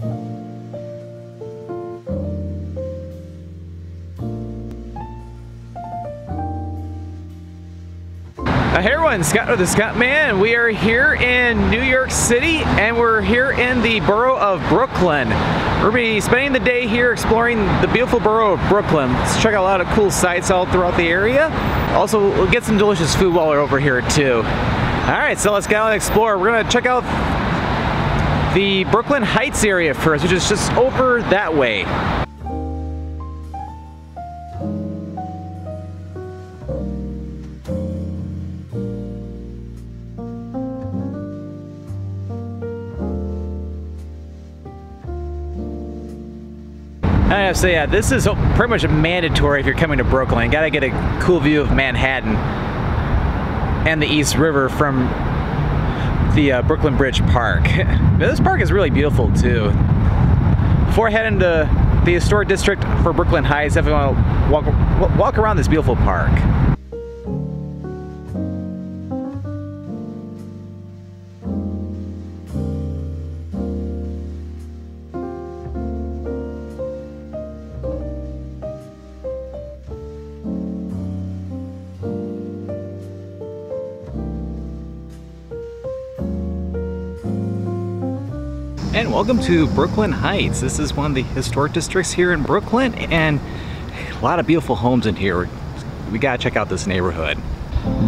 Hey everyone, Scott with the Scott Man. We are here in New York City and we're here in the borough of Brooklyn. We're going to be spending the day here exploring the beautiful borough of Brooklyn. Let's check out a lot of cool sights all throughout the area. Also, we'll get some delicious food while we're over here too. Alright, so let's go out and explore. We're going to check out the Brooklyn Heights area first, which is just over that way. I have to say, yeah, this is pretty much mandatory if you're coming to Brooklyn. You gotta get a cool view of Manhattan and the East River from the Brooklyn Bridge Park. This park is really beautiful too. Before I head into the historic district for Brooklyn Heights, I want to walk around this beautiful park. And welcome to Brooklyn Heights. This is one of the historic districts here in Brooklyn, and a lot of beautiful homes in here. We gotta check out this neighborhood.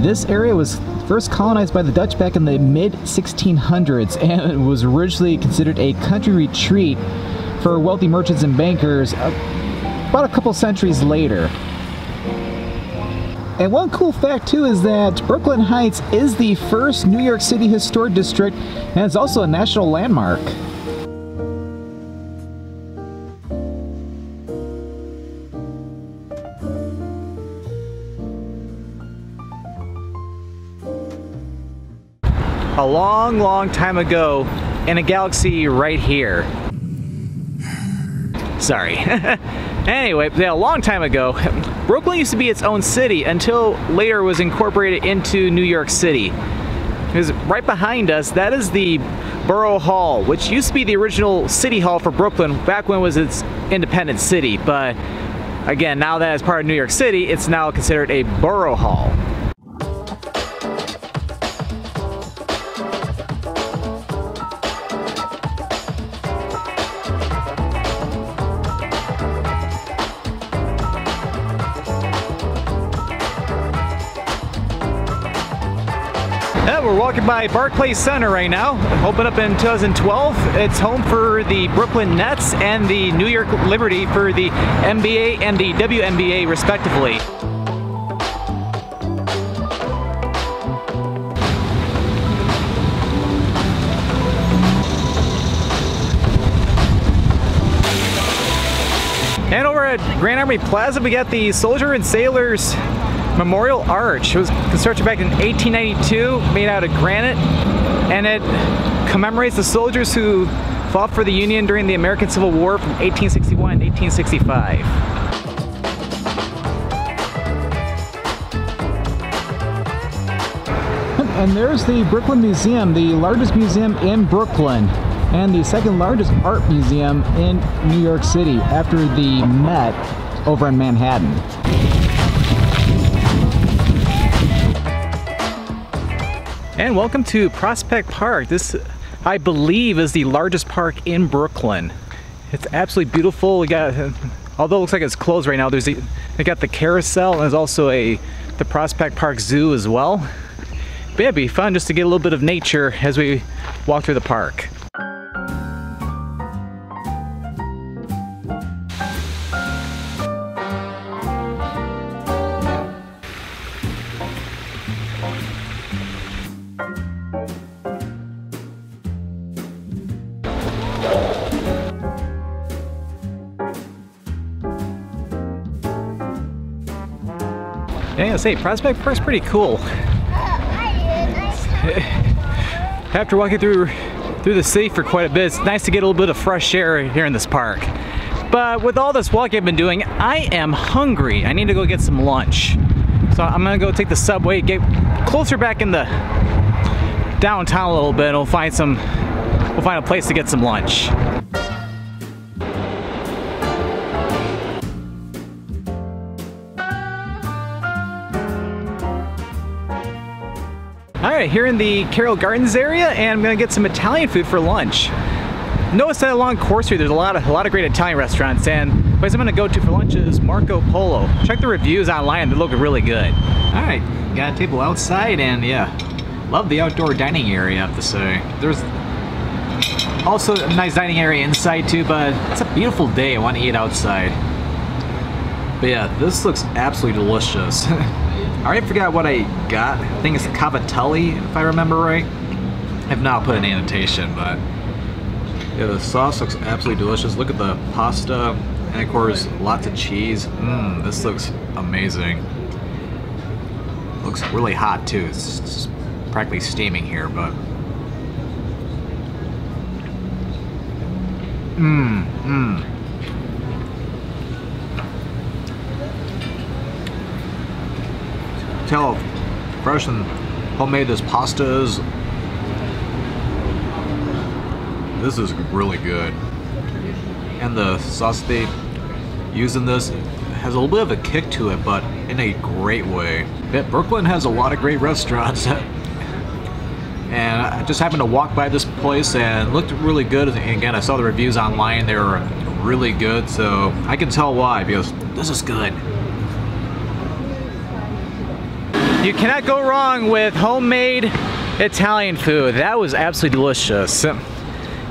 This area was first colonized by the Dutch back in the mid-1600s, and it was originally considered a country retreat for wealthy merchants and bankers about a couple centuries later. And one cool fact too is that Brooklyn Heights is the first New York City historic district, and it's also a national landmark. A long, long time ago in a galaxy right here. Sorry. Anyway, a long time ago, Brooklyn used to be its own city until later it was incorporated into New York City. Because right behind us, that is the Borough Hall, which used to be the original city hall for Brooklyn back when it was its independent city. But again, now that it's part of New York City, it's now considered a borough hall. We're walking by Barclays Center right now. Opened up in 2012. It's home for the Brooklyn Nets and the New York Liberty for the NBA and the WNBA respectively. And over at Grand Army Plaza, we got the Soldier and Sailors Memorial Arch. It was constructed back in 1892, made out of granite, and it commemorates the soldiers who fought for the Union during the American Civil War from 1861 to 1865. And there's the Brooklyn Museum, the largest museum in Brooklyn, and the second largest art museum in New York City after the Met over in Manhattan. And welcome to Prospect Park. This, I believe, is the largest park in Brooklyn. It's absolutely beautiful. We got, although it looks like it's closed right now, they got the carousel, and there's also the Prospect Park Zoo as well. But yeah, it'd be fun just to get a little bit of nature as we walk through the park. Yeah, I gotta say, Prospect Park's pretty cool. After walking through the city for quite a bit, it's nice to get a little bit of fresh air here in this park. But with all this walking I've been doing, I am hungry. I need to go get some lunch. So I'm gonna go take the subway, get closer back in the downtown a little bit, and we'll find a place to get some lunch. Alright, here in the Carroll Gardens area, and I'm gonna get some Italian food for lunch. Notice that along Court Street there's a lot of great Italian restaurants, and the place I'm gonna go to for lunch is Marco Polo. Check the reviews online, they look really good. Alright, got a table outside, and yeah, love the outdoor dining area, I have to say. There's also a nice dining area inside too, but it's a beautiful day, I want to eat outside. But yeah, this looks absolutely delicious. I already forgot what I got. I think it's cavatelli, if I remember right. I have not put an annotation, but yeah, the sauce looks absolutely delicious. Look at the pasta, and of course, lots of cheese. This looks amazing. Looks really hot too. It's practically steaming here, but Tell how fresh and homemade this pasta is. This is really good. And the sauce they use in this has a little bit of a kick to it, but in a great way. Yeah, Brooklyn has a lot of great restaurants. And I just happened to walk by this place and it looked really good. And again, I saw the reviews online, they were really good, so I can tell why, because this is good. You cannot go wrong with homemade Italian food. That was absolutely delicious. Yeah,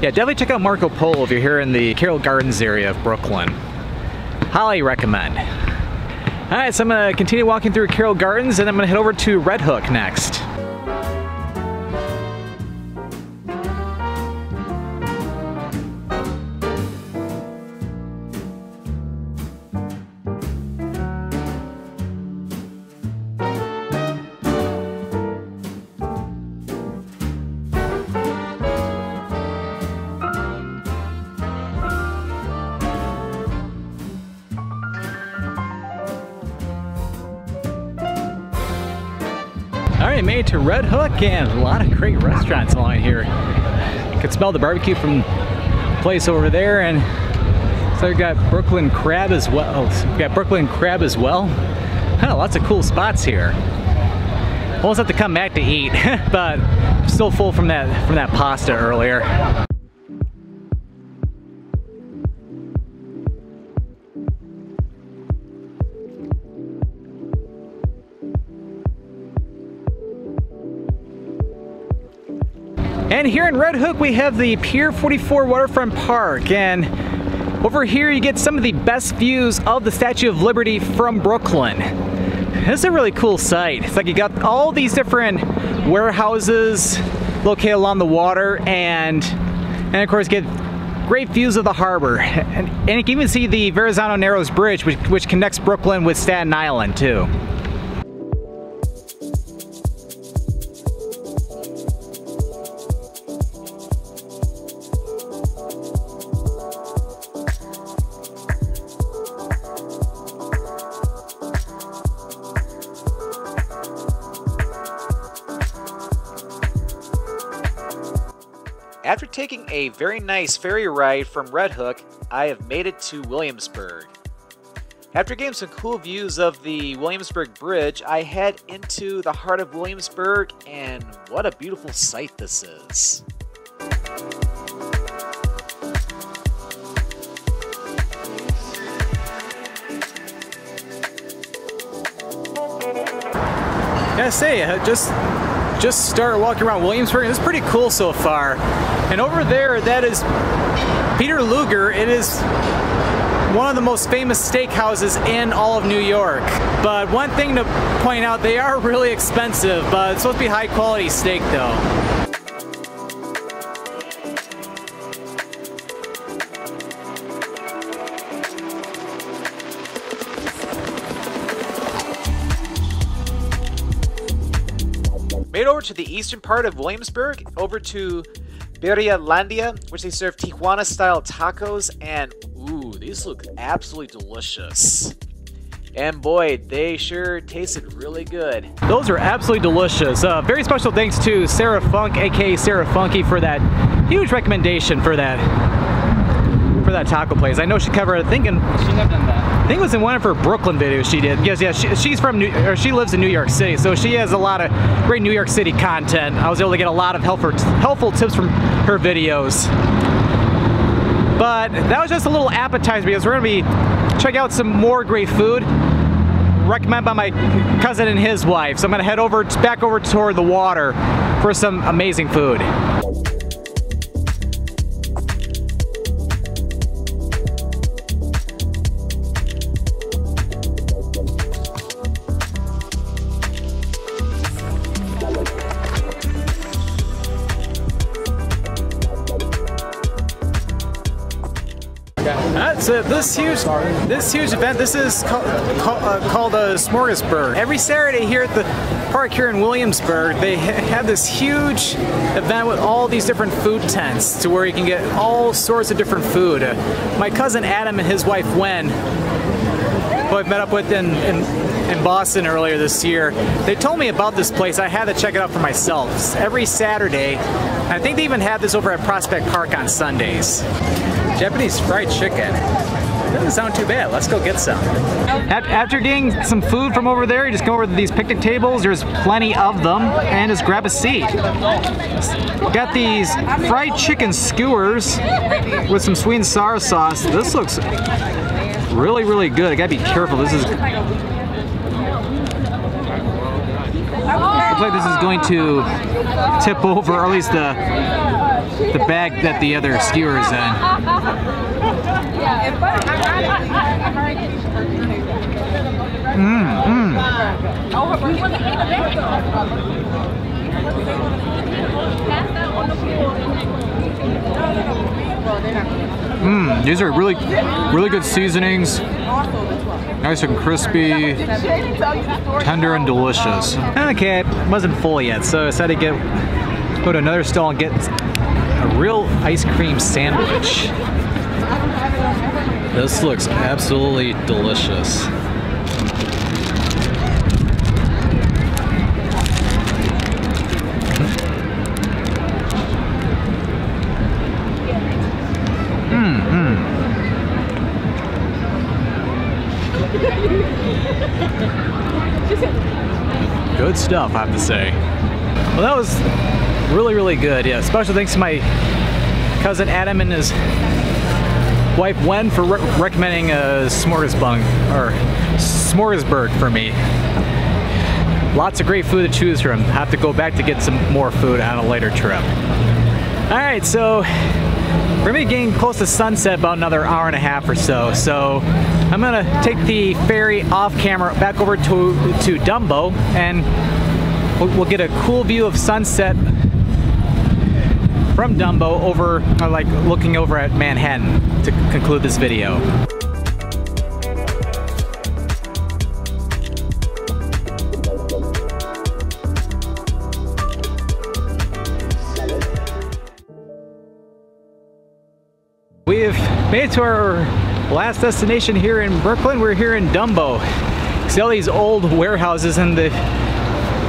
definitely check out Marco Polo if you're here in the Carroll Gardens area of Brooklyn. Highly recommend. Alright, so I'm going to continue walking through Carroll Gardens, and I'm going to head over to Red Hook next. Alright, made it to Red Hook, and a lot of great restaurants along here. You can smell the barbecue from the place over there, and so we've got Brooklyn Crab as well. Lots of cool spots here. Almost have to come back to eat, but I'm still full from that pasta earlier. And here in Red Hook we have the Pier 44 Waterfront Park, and over here you get some of the best views of the Statue of Liberty from Brooklyn. This is a really cool site. It's like you got all these different warehouses located along the water, and of course get great views of the harbor. And you can even see the Verrazano Narrows Bridge, which connects Brooklyn with Staten Island too. After taking a very nice ferry ride from Red Hook, I have made it to Williamsburg. After getting some cool views of the Williamsburg Bridge, I head into the heart of Williamsburg, and what a beautiful sight this is. Gotta say, just start walking around Williamsburg. It's pretty cool so far. And over there, that is Peter Luger. It is one of the most famous steakhouses in all of New York. But one thing to point out, they are really expensive, but it's supposed to be high quality steak though. Made over to the eastern part of Williamsburg, over to Birria Landia, which they serve Tijuana-style tacos, and ooh, these look absolutely delicious. And boy, they sure tasted really good. Those are absolutely delicious. Very special thanks to Sarah Funk, aka Sarah Funky, for that huge recommendation for that taco place. I know she covered, I think think it was in one of her Brooklyn videos she did. Yes, yeah, she's from she lives in New York City, so she has a lot of great New York City content. I was able to get a lot of helpful tips from her videos. But that was just a little appetizer because we're gonna be checking out some more great food recommended by my cousin and his wife. So I'm gonna head back over toward the water for some amazing food. So this huge event, this is called a Smorgasburg. Every Saturday here at the park here in Williamsburg, they have this huge event with all these different food tents to where you can get all sorts of different food. My cousin Adam and his wife Wen, who I've met up with in Boston earlier this year, they told me about this place. I had to check it out for myself. It's every Saturday. I think they even have this over at Prospect Park on Sundays. Japanese fried chicken. Doesn't sound too bad. Let's go get some. After getting some food from over there, you just go over to these picnic tables. There's plenty of them, and just grab a seat. Got these fried chicken skewers with some sweet and sour sauce. This looks really, really good. I gotta be careful. This is. Looks like this is going to tip over, or at least the bag that the other skewer is in. These are really, really good seasonings. Nice and crispy, tender and delicious. Okay, I wasn't full yet, so I decided to go to another stall and get a real ice cream sandwich. This looks absolutely delicious. Good stuff, I have to say. Well, that was really, really good. Yeah, special thanks to my cousin Adam and his wife Wen for recommending a Smorgasburg for me. Lots of great food to choose from. I have to go back to get some more food on a later trip. All right, so we're gonna be getting close to sunset, about another hour and a half or so. So I'm gonna take the ferry off camera back over to DUMBO, and we'll get a cool view of sunset from DUMBO over, like looking over at Manhattan to conclude this video. We've made it to our last destination here in Brooklyn. We're here in DUMBO. See all these old warehouses, and they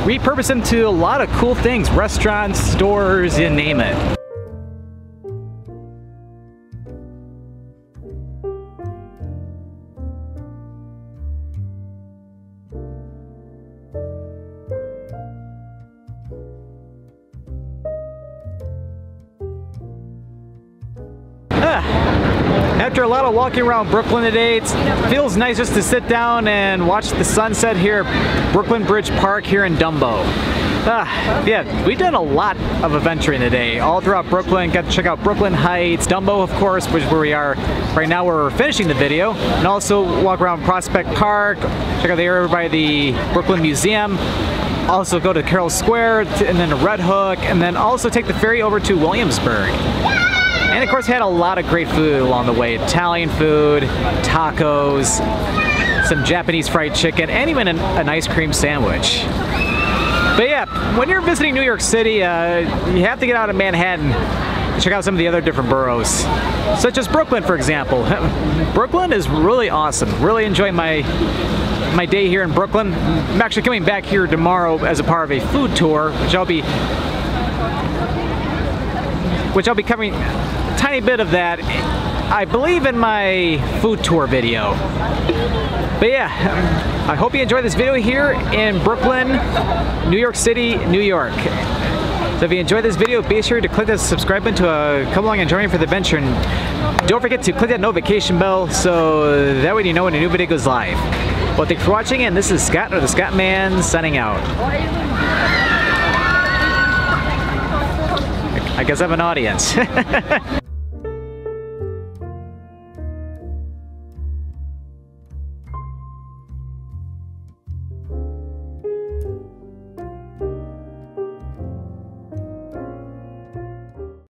repurpose them to a lot of cool things. Restaurants, stores, you name it. After a lot of walking around Brooklyn today, it feels nice just to sit down and watch the sunset here at Brooklyn Bridge Park here in DUMBO. Yeah, we've done a lot of adventuring today, all throughout Brooklyn. Got to check out Brooklyn Heights, DUMBO, of course, which is where we are right now, where we're finishing the video, and also walk around Prospect Park, check out the area by the Brooklyn Museum, also go to Carroll Square, and then to Red Hook, and then also take the ferry over to Williamsburg. And of course, we had a lot of great food along the way. Italian food, tacos, some Japanese fried chicken, and even an ice cream sandwich. But yeah, when you're visiting New York City, you have to get out of Manhattan and check out some of the other different boroughs, such as Brooklyn, for example. Brooklyn is really awesome. Really enjoying my day here in Brooklyn. I'm actually coming back here tomorrow as a part of a food tour, which I'll be covering a tiny bit of that I believe in my food tour video. But yeah, I hope you enjoyed this video here in Brooklyn, New York City, New York. So if you enjoyed this video, be sure to click that subscribe button to come along and join me for the adventure. And don't forget to click that notification bell so that way you know when a new video goes live. Well, thanks for watching, and this is Scott, or the Scott Man, signing out. I guess I have an audience.